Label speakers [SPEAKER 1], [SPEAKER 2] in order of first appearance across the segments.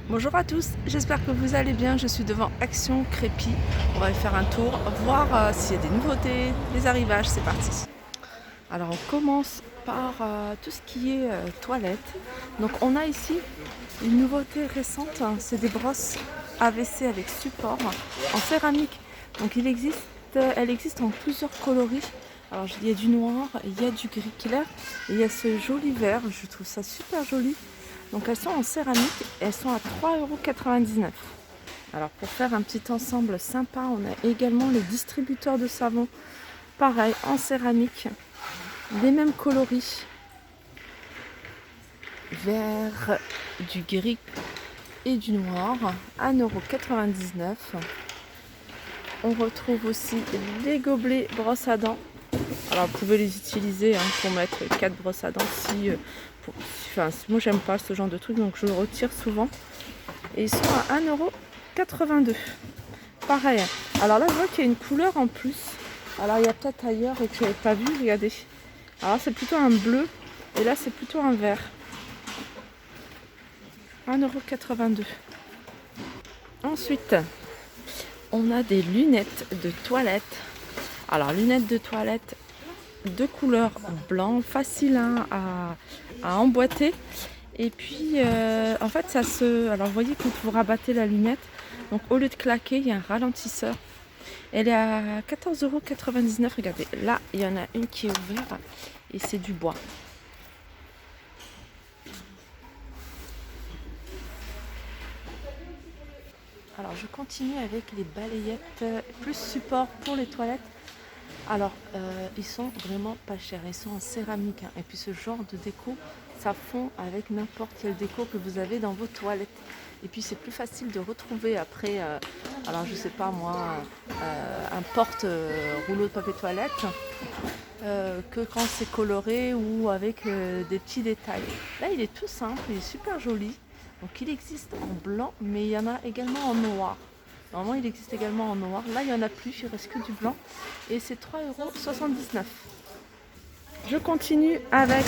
[SPEAKER 1] Bonjour à tous, j'espère que vous allez bien. Je suis devant Action Crépy. On va y faire un tour, voir s'il y a des nouveautés, les arrivages, c'est parti. Alors on commence par tout ce qui est toilette. Donc on a ici une nouveauté récente, hein, c'est des brosses AVC avec support en céramique. Donc elle existe en plusieurs coloris. Alors il y a du noir, il y a du gris clair et il y a ce joli vert, je trouve ça super joli. Donc elles sont en céramique, elles sont à 3,99 €. Alors pour faire un petit ensemble sympa, on a également les distributeurs de savon, pareil en céramique, les mêmes coloris, vert, du gris et du noir, à 1,99 €. On retrouve aussi les gobelets brosses à dents. Alors vous pouvez les utiliser pour mettre 4 brosses à dents moi j'aime pas ce genre de truc, donc je le retire souvent. Et ils sont à 1,82 €. Pareil. Alors là je vois qu'il y a une couleur en plus. Alors il y a peut-être ailleurs et que je n'avais pas vu, regardez. Alors c'est plutôt un bleu et là c'est plutôt un vert. 1,82 €. Ensuite, on a des lunettes de toilette. Alors lunettes de toilette de couleur blanc, facile à emboîter. Et puis en fait alors vous voyez quand vous rabattez la lunette, donc au lieu de claquer, il y a un ralentisseur. Elle est à 14,99 €. Regardez, là il y en a une qui est ouverte et c'est du bois. Alors je continue avec les balayettes plus support pour les toilettes. Alors ils sont vraiment pas chers, ils sont en céramique, hein. Et puis ce genre de déco, ça fond avec n'importe quelle déco que vous avez dans vos toilettes. Et puis c'est plus facile de retrouver après, alors je sais pas moi, un porte rouleau de papier toilette que quand c'est coloré ou avec des petits détails. Là il est tout simple, il est super joli. Donc il existe en blanc, mais il y en a également en noir. Normalement il existe également en noir. Là il n'y en a plus, il reste que du blanc. Et c'est 3,79 €. Je continue avec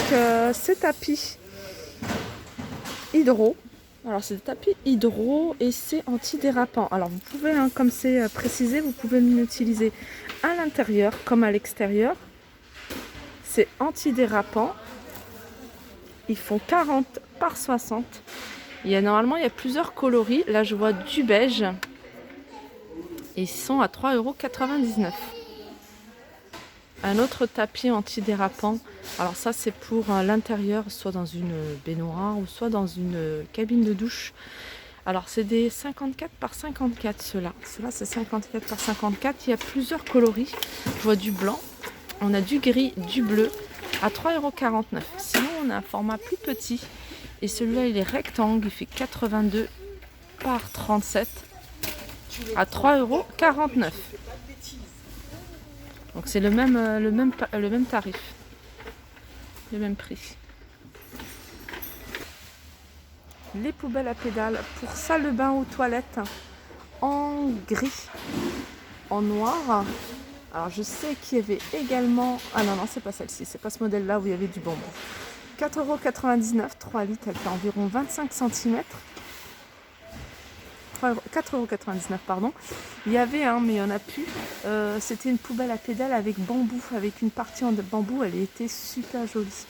[SPEAKER 1] ces tapis hydro. Alors c'est des tapis hydro et c'est antidérapant. Alors vous pouvez, comme c'est précisé, vous pouvez l'utiliser à l'intérieur comme à l'extérieur. C'est antidérapant. Ils font 40 par 60. Normalement il y a plusieurs coloris. Là je vois du beige. Et ils sont à 3,99 €. Un autre tapis antidérapant. Alors ça c'est pour l'intérieur, soit dans une baignoire ou soit dans une cabine de douche. Alors c'est des 54 par 54 ceux-là. Ceux-là c'est 54 par 54. Il y a plusieurs coloris. Je vois du blanc, on a du gris, du bleu à 3,49 €. Sinon on a un format plus petit. Et celui-là il est rectangle, il fait 82 par 37 à 3,49 €. Donc c'est le même tarif, le même prix. Les poubelles à pédales pour salle de bain ou toilette en gris, en noir. Alors je sais qu'il y avait également... Ah non, c'est pas celle-ci, c'est pas ce modèle-là où il y avait du bambou. 4,99 €, 3 litres, elle fait environ 25 cm. 4,99 €, pardon. Il y avait mais il n'y en a plus. C'était une poubelle à pédales avec bambou, avec une partie en bambou, elle était super jolie.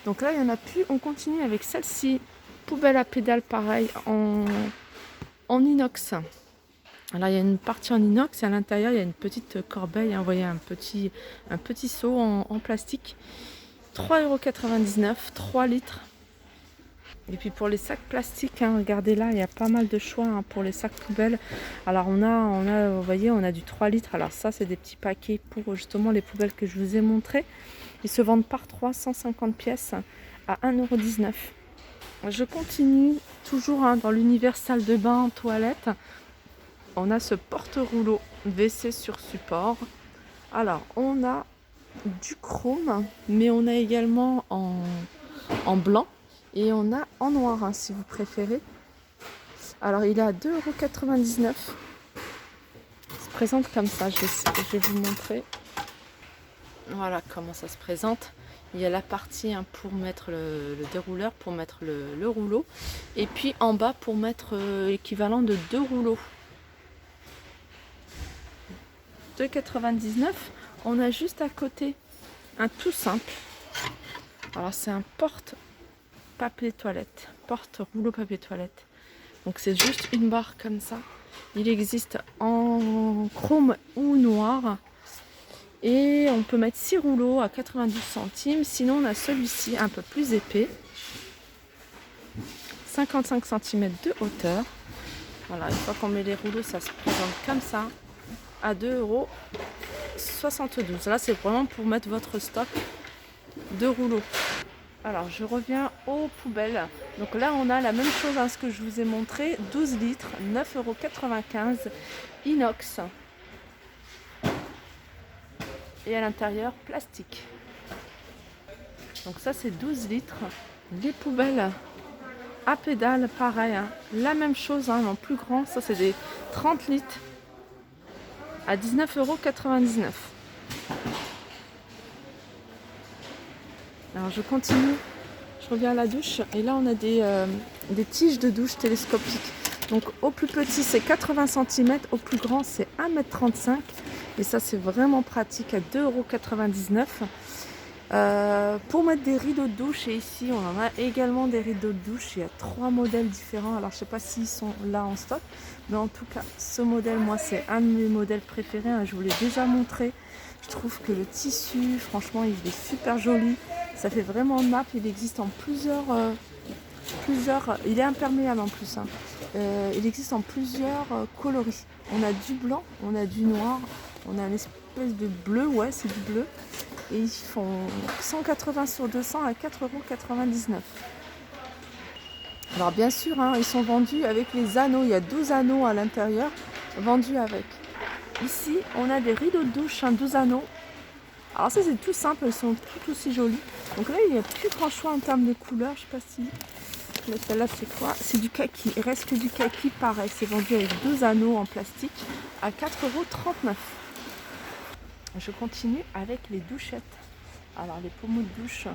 [SPEAKER 1] Donc là, il n'y en a plus. On continue avec celle-ci, poubelle à pédales, pareil, en inox. Là, il y a une partie en inox et à l'intérieur, il y a une petite corbeille. Vous voyez, un petit seau en plastique. 3,99 €, 3 litres. Et puis pour les sacs plastiques, regardez là, il y a pas mal de choix pour les sacs poubelles. Alors on a, vous voyez, on a du 3 litres. Alors ça, c'est des petits paquets pour justement les poubelles que je vous ai montré. Ils se vendent par 350 pièces à 1,19 €. Je continue toujours dans l'univers salle de bain, toilette. On a ce porte-rouleau WC sur support. Alors on a du chrome, mais on a également en blanc. Et on a en noir, si vous préférez. Alors il est à 2,99 €. Il se présente comme ça, je vais vous montrer. Voilà comment ça se présente. Il y a la partie hein, pour mettre le dérouleur, pour mettre le rouleau. Et puis en bas pour mettre l'équivalent de 2 rouleaux. 2,99 €. On a juste à côté un tout simple. Alors c'est un porte-papier toilette. Porte-rouleau papier toilette. Donc c'est juste une barre comme ça. Il existe en chrome ou noir. Et on peut mettre 6 rouleaux à 92 centimes. Sinon, on a celui-ci un peu plus épais. 55 cm de hauteur. Voilà, une fois qu'on met les rouleaux, ça se présente comme ça. À 2,72 €. Là, c'est vraiment pour mettre votre stock de rouleaux. Alors, je reviens aux poubelles. Donc là, on a la même chose, hein, ce que je vous ai montré. 12 litres, 9,95 € inox. Et à l'intérieur, plastique. Donc ça, c'est 12 litres. Les poubelles à pédales, pareil. Hein. La même chose, hein, en plus grand. Ça, c'est des 30 litres à 19,99 €. Alors, je continue. Je reviens à la douche. Et là, on a des tiges de douche télescopiques. Donc, au plus petit, c'est 80 cm. Au plus grand, c'est 1,35 m. Et ça, c'est vraiment pratique à 2,99 €. Pour mettre des rideaux de douche, et ici, on en a également des rideaux de douche. Il y a 3 modèles différents. Alors, je ne sais pas s'ils sont là en stock. Mais en tout cas, ce modèle, moi, c'est un de mes modèles préférés. Hein. Je vous l'ai déjà montré. Je trouve que le tissu, franchement, il est super joli. Ça fait vraiment nappe. Il existe en plusieurs... il est imperméable en plus. Hein. Il existe en plusieurs coloris. On a du blanc, on a du noir. On a une espèce de bleu, ouais, c'est du bleu. Et ils font 180 sur 200 à 4,99 €. Alors bien sûr, hein, ils sont vendus avec les anneaux. Il y a 12 anneaux à l'intérieur, vendus avec. Ici, on a des rideaux de douche, 12 anneaux. Alors ça, c'est tout simple, ils sont tout aussi jolis. Donc là, il n'y a plus grand choix en termes de couleurs. Je ne sais pas si... Celle-là, c'est quoi? C'est du kaki. Il reste que du kaki, pareil. C'est vendu avec 12 anneaux en plastique à 4,39 €. Je continue avec les douchettes. Alors les pommeaux de douche,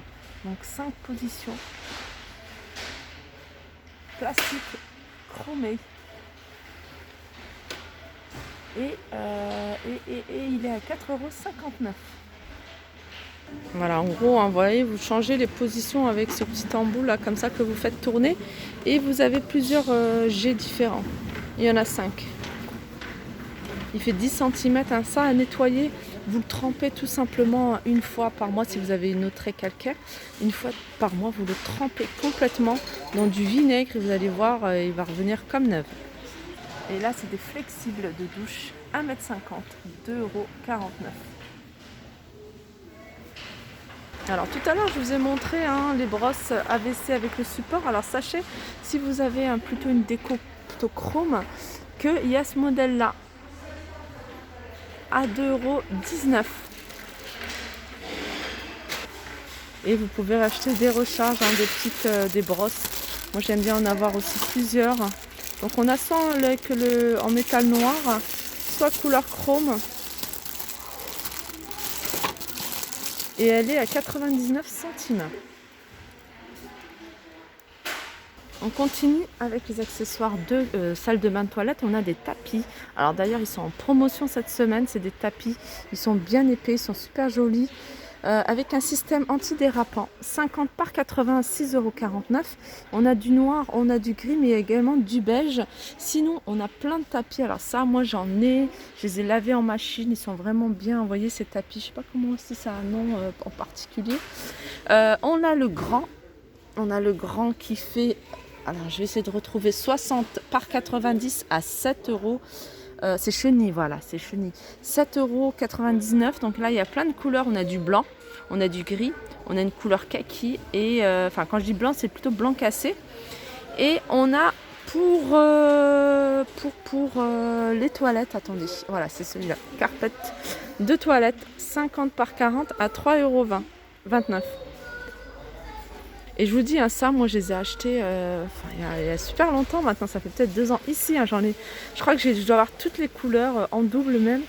[SPEAKER 1] donc 5 positions. Plastique chromé. Et il est à 4,59 €. Voilà, en gros, hein, vous voyez, vous changez les positions avec ce petit embout là, comme ça que vous faites tourner. Et vous avez plusieurs jets différents. Il y en a 5. Il fait 10 cm, hein, ça à nettoyer. Vous le trempez tout simplement une fois par mois si vous avez une eau très calcaire. Une fois par mois, vous le trempez complètement dans du vinaigre et vous allez voir, il va revenir comme neuf. Et là, c'est des flexibles de douche, 1,50 m, 2,49 €. Alors tout à l'heure, je vous ai montré hein, les brosses AVC avec le support. Alors sachez, si vous avez plutôt une déco plutôt chrome, qu'il y a ce modèle-là. À 2,19 €. Et vous pouvez acheter des recharges, hein, des brosses. Moi j'aime bien en avoir aussi plusieurs. Donc on a soit en métal noir, soit couleur chrome. Et elle est à 99 centimes. On continue avec les accessoires de salle de bain de toilette. On a des tapis. Alors d'ailleurs, ils sont en promotion cette semaine. C'est des tapis. Ils sont bien épais, ils sont super jolis. Avec un système antidérapant. 50 par 80, 6,49 €. On a du noir, on a du gris, mais également du beige. Sinon, on a plein de tapis. Alors ça, moi j'en ai. Je les ai lavés en machine. Ils sont vraiment bien. Vous voyez ces tapis. Je ne sais pas comment si ça a un nom en particulier. On a le grand. On a le grand qui fait... Alors, je vais essayer de retrouver 60 par 90 à 7 €. C'est chenille, voilà, c'est chenille. 7,99 €. Donc là, il y a plein de couleurs. On a du blanc, on a du gris, on a une couleur kaki. Et enfin, quand je dis blanc, c'est plutôt blanc cassé. Et on a pour les toilettes, attendez, voilà, c'est celui-là. Carpette de toilette, 50 par 40 à 3,29 €. Et je vous dis, hein, ça, moi, je les ai achetés il y a super longtemps maintenant. Ça fait peut-être 2 ans. Ici, hein, je crois que je dois avoir toutes les couleurs en double même.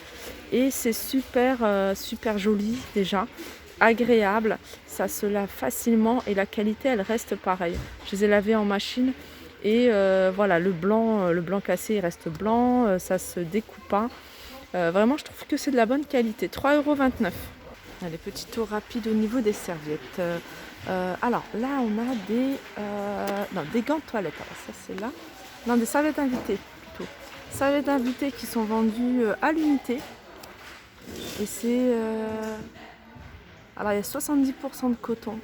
[SPEAKER 1] Et c'est super, super joli déjà. agréable, ça se lave facilement et la qualité elle reste pareille. Je les ai lavés en machine et voilà, le blanc cassé il reste blanc, ça se découpe pas. Vraiment je trouve que c'est de la bonne qualité. 3,29 €. Allez, petit tour rapide au niveau des serviettes. Alors là on a des gants de toilette. Alors ça c'est là. Non, des serviettes invitées plutôt. Serviettes invitées qui sont vendues à l'unité. Et c'est... Alors il y a 70% de coton.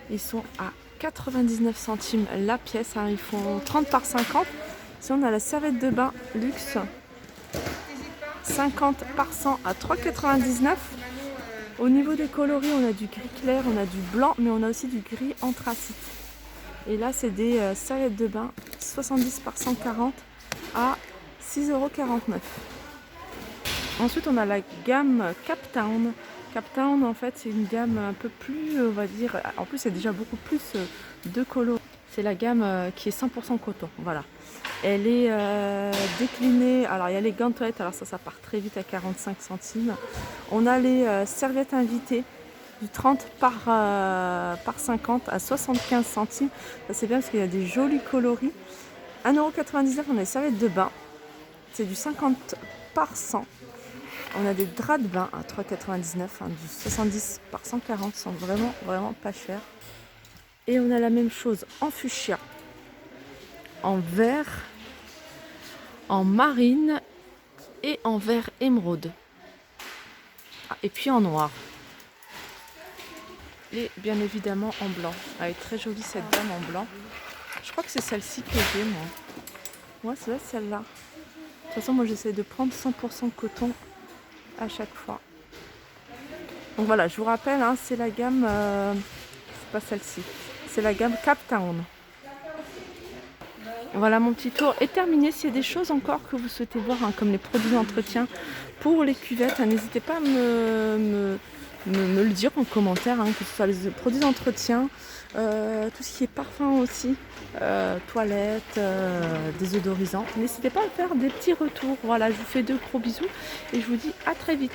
[SPEAKER 1] Ils sont à 99 centimes la pièce. Hein. Ils font 30 par 50. Sinon on a la serviette de bain luxe. 50 par 100 à 3,99 €. Au niveau des coloris, on a du gris clair, on a du blanc, mais on a aussi du gris anthracite. Et là, c'est des serviettes de bain 70 par 140 à 6,49 €. Ensuite, on a la gamme Captown. Captown, en fait, c'est une gamme un peu plus, on va dire, en plus, c'est déjà beaucoup plus de coloris. C'est la gamme qui est 100% coton, voilà. Elle est déclinée, alors il y a les gants de toilette, alors ça part très vite à 45 centimes. On a les serviettes invitées du 30 par 50 à 75 centimes. Ça c'est bien parce qu'il y a des jolis coloris. 1,99 €, on a les serviettes de bain. C'est du 50 par 100. On a des draps de bain à 3,99 €, hein, du 70 par 140, sont vraiment pas chers. Et on a la même chose en fuchsia, en vert, en marine et en vert émeraude. Ah, et puis en noir. Et bien évidemment en blanc. Elle est très jolie cette dame en blanc. Je crois que c'est celle-ci que j'ai moi. Moi c'est celle-là. De toute façon moi j'essaie de prendre 100% coton à chaque fois. Donc voilà, je vous rappelle, hein, c'est la gamme, c'est pas celle-ci, c'est la gamme Captown. Voilà, mon petit tour est terminé. S'il y a des choses encore que vous souhaitez voir, hein, comme les produits d'entretien pour les cuvettes, hein, n'hésitez pas à me le dire en commentaire, hein, que ce soit les produits d'entretien, tout ce qui est parfum aussi, toilettes, désodorisants. N'hésitez pas à faire des petits retours. Voilà, je vous fais de gros bisous et je vous dis à très vite.